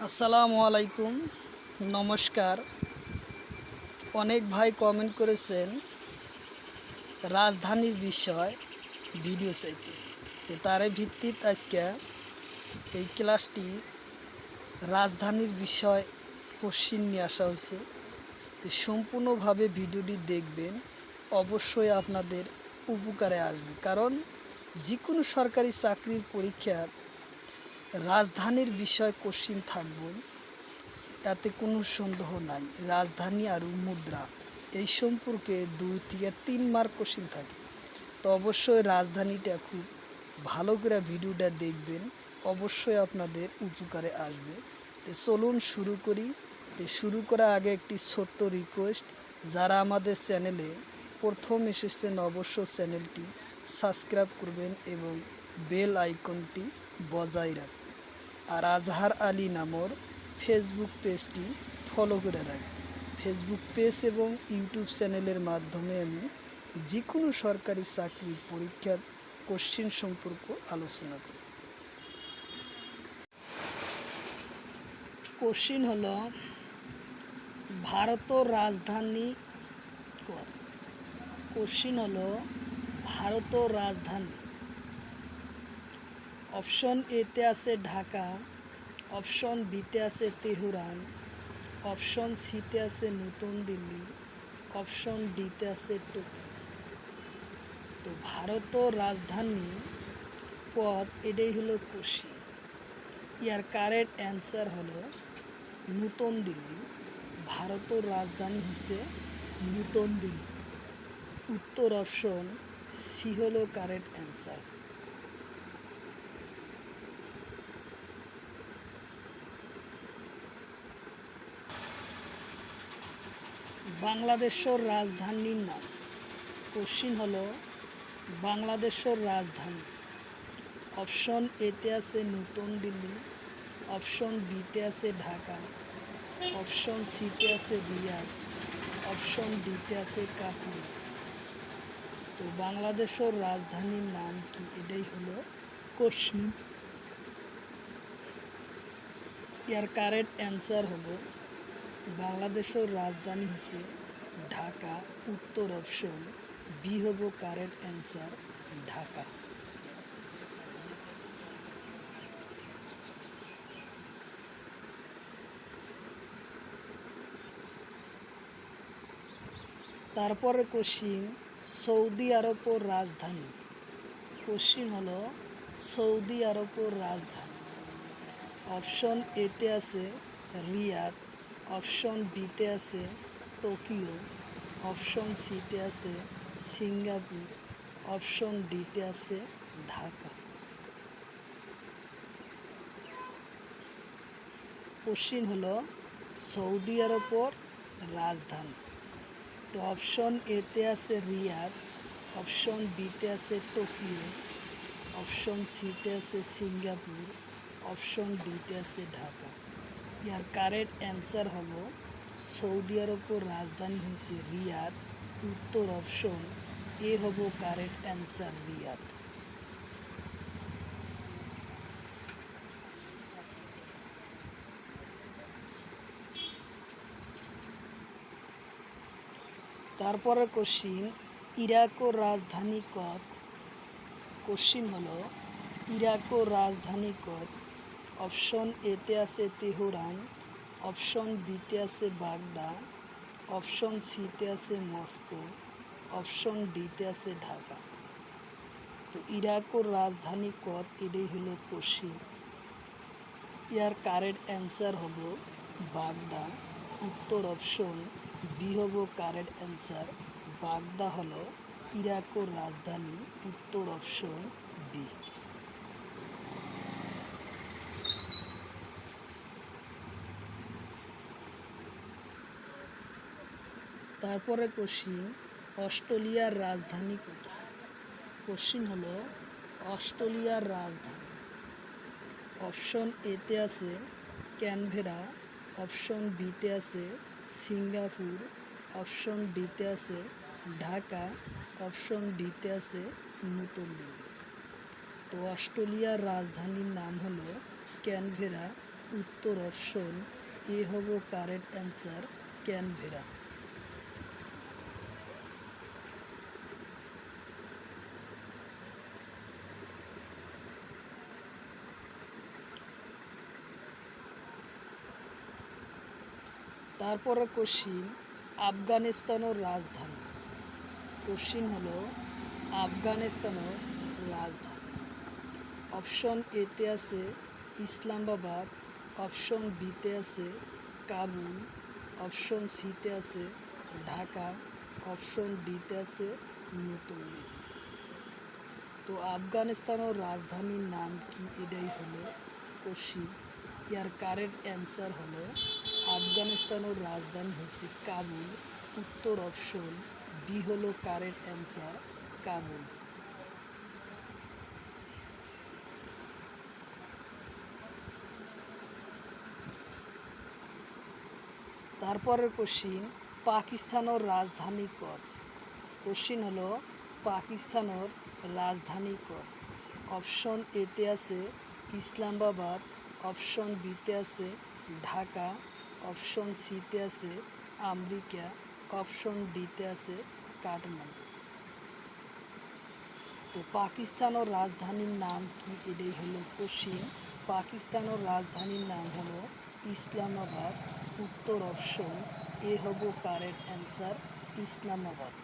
আসসালামু আলাইকুম, নমস্কার। অনেক ভাই কমেন্ট করেছেন রাজধানীর বিষয় ভিডিও চাইতে। তো তারই ভিত্তিতে আজকে এই ক্লাসটি রাজধানীর বিষয় কোশ্চিন নিয়ে আসা হয়েছে। তো সম্পূর্ণভাবে ভিডিওটি দেখবেন, অবশ্যই আপনাদের উপকারে আসবে। কারণ যে কোনো সরকারি চাকরির পরীক্ষার রাজধানীর বিষয় কোশ্চিন থাকবে, এতে কোনো সন্দেহ নাই। রাজধানী আর মুদ্রা এই সম্পর্কে 2 থেকে 3 মার্ক কোশ্চিন থাকে। তো অবশ্যই রাজধানীটা খুব ভালো করে ভিডিওটা দেখবেন, অবশ্যই আপনাদের উপকারে আসবে। তো চলুন শুরু করি। তো শুরু করার আগে একটি ছোট্ট রিকোয়েস্ট, যারা আমাদের চ্যানেলে প্রথম এসেছেন অবশ্যই চ্যানেলটি সাবস্ক্রাইব করবেন এবং বেল আইকনটি বজায় রাখবেন। আর আজহার আলী নামর ফেসবুক পেজটি ফলো করে রাখবেন। ফেসবুক পেজ এবং ইউটিউব চ্যানেলের মাধ্যমে আমি যে কোনো সরকারি চাকরির পরীক্ষার কোশ্চিন সম্পর্ক আলোচনা করি। কোশ্চিন হলো ভারতের রাজধানী কত? কোশ্চিন হলো ভারতের রাজধানী। অপশন এতে আছে ঢাকা, অপশন বিতে আছে তেহরান, অপশন সিতে আছে নতুন দিল্লি, অপশন ডিতে আছে টোকিও। তো ভারতের রাজধানী পদ, এটাই হলো কোশ্চিন। ইয়ার কারেক্ট অ্যান্সার হলো নতুন দিল্লি। ভারতের রাজধানী হচ্ছে নতুন দিল্লি। উত্তর অপশন সি হলো কারেক্ট অ্যান্সার। বাংলাদেশের রাজধানীর নাম। কোশ্চিন হলো বাংলাদেশের রাজধানী। অপশন এতে আছে নতুন দিল্লি, অপশন বিতে আছে ঢাকা, অপশন সিতে আছে রিয়াদ, অপশন ডিতে আছে কাঠমান্ডু। তো বাংলাদেশের রাজধানীর নাম কি, এটাই হলো কোশ্চিন। এর কারেক্ট অ্যান্সার হলো বাংলাদেশের রাজধানী হচ্ছে ঢাকা। উত্তর অপশন বি হবো কারেক্ট অ্যান্সার, ঢাকা। তারপরে কোশ্চিন সৌদি আরবের রাজধানী। কোশ্চিন হলো সৌদি আরবের রাজধানী। অপশন এতে আছে রিয়াদ, অপশন বিতে আছে টোকিও, অপশন সিতে আছে সিঙ্গাপুর, অপশন ডিতে আছে ঢাকা। কোশ্চিন হলো সৌদি আরবের রাজধানী। তো অপশন এতে আছে রিয়াদ, অপশন বিতে আছে টোকিও, অপশন সিতে আছে সিঙ্গাপুর, অপশন ডিতে আছে ঢাকা। ইয়ার কারেক্ট অ্যান্সার হলো সৌদি আরবের রাজধানী হচ্ছে রিয়াদ। উত্তর অপশন এ হবো কারেক্ট অ্যান্সার, রিয়াদ। তারপরে কোশ্চিন ইরাকের রাজধানী কত? কোশ্চিন হলো ইরাকের রাজধানী কত? অপশন এতে আছে তেহরান, অপশন বিতে আছে বাগদা, অপশন সিতে আছে মস্কো, অপশন ডিতে আছে ঢাকা। তো ইরাকের রাজধানী কত, এটাই হলো কোশ্চিন। ইয়ার কারেক্ট অ্যান্সার হলো বাগদা। উত্তর অপশন বি হবো কারেক্ট অ্যান্সার, বাগদা হলো ইরাকের রাজধানী। উত্তর অপশন বি। তারপরে কোশ্চিন অস্ট্রেলিয়ার রাজধানী কত? কোশ্চিন হলো অস্ট্রেলিয়ার রাজধানী। অপশন এতে আছে ক্যানবেরা, অপশন বিতে আছে সিঙ্গাপুর, অপশন ডিতে আছে ঢাকা, অপশন ডিতে আছে নতুন দিল্লি। তো অস্ট্রেলিয়ার রাজধানীর নাম হলো ক্যানবেরা। উত্তর অপশন এ হব কারেক্ট অ্যান্সার ক্যানভেরা। তারপরে কোশ্চিন আফগানিস্তানের রাজধানী। কোশ্চিন হলো আফগানিস্তানের রাজধানী। অপশন এতে আছে ইসলামাবাদ, অপশন বিতে আছে কাবুল, অপশন সিতে আছে ঢাকা, অপশন ডিতে আছে নতুন দিল্লি। তো আফগানিস্তানের রাজধানীর নাম কি, এটাই হলো কোশ্চিন। ইয়ার কারেক্ট অ্যান্সার হলো আফগানিস্তানের রাজধানী হচ্ছে কাবুল। উত্তর অপশন বি হলো কারেক্ট অ্যান্সার কাবুল। তারপরের কোশ্চিন পাকিস্তানের রাজধানী কত। কোশ্চিন হলো পাকিস্তানের রাজধানী কত। অপশন এতে আছে ইসলামাবাদ, অপশন বিতে আছে ঢাকা, অপশন সিতে আছে আমেরিকা, অপশন ডিতে আছে কাঠমান্ডু। তো পাকিস্তানের রাজধানীর নাম কি, এটাই হলো কোশ্চিন। পাকিস্তানের রাজধানীর নাম হলো ইসলামাবাদ। উত্তর অপশন এ হব কারেক্ট অ্যান্সার ইসলামাবাদ।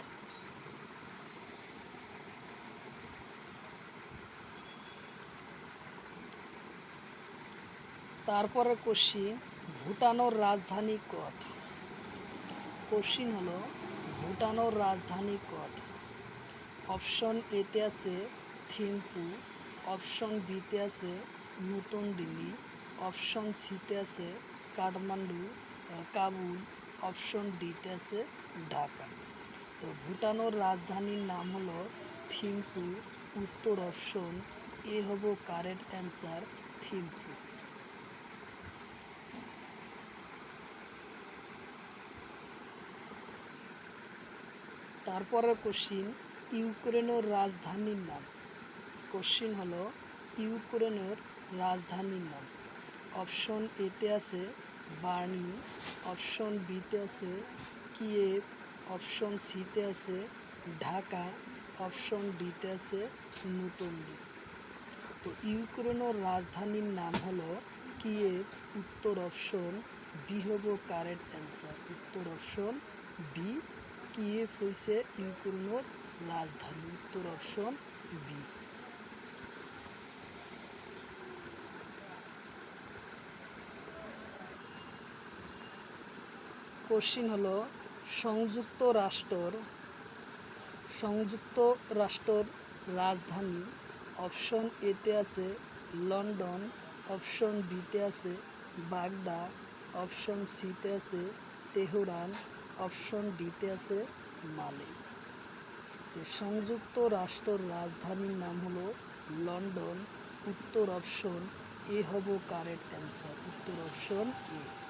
তারপরে কোশ্চিন ভুটানের রাজধানী কত। কোশ্চিন হলো ভুটানের রাজধানী কত। অপশন এতে আছে থিম্পু, অপশন বিতে আছে নতুন দিল্লি, অপশন সিতে আছে কাবুল, অপশন ডিতে আছে ঢাকা। তো ভুটানের রাজধানীর নাম হলো থিম্পু। উত্তর অপশন এ হব কারেক্ট অ্যান্সার থিম্পু। তারপরে কোশ্চিন ইউক্রেনের রাজধানীর নাম। কোশ্চিন হলো ইউক্রেনের রাজধানীর নাম। অপশন এতে আছে বার্নি, অপশন বিতে আছে কিয়েভ, অপশন সিতে আছে ঢাকা, অপশন ডিতে আছে নতুন দিল্লি। তো ইউক্রেনের রাজধানীর নাম হলো কিয়েভ। উত্তর অপশন বি হব কারেক্ট অ্যান্সার। উত্তর অপশন বি, কিয়েভ হয়েছে ইউক্রেনের রাজধানী। উত্তর অপশন বি। কোশ্চিন হলো সংযুক্ত রাষ্ট্রের রাজধানী। অপশন এতে আছে লন্ডন, অপশন বিতে আছে বাগদাদ, অপশন সিতে আছে তেহরান, অপশন ডিতে আছে মালে। সংযুক্ত রাষ্ট্রের রাজধানীর নাম হলো লন্ডন। উত্তর অপশন এ হব কারেক্ট অ্যান্সার। উত্তর অপশন এ।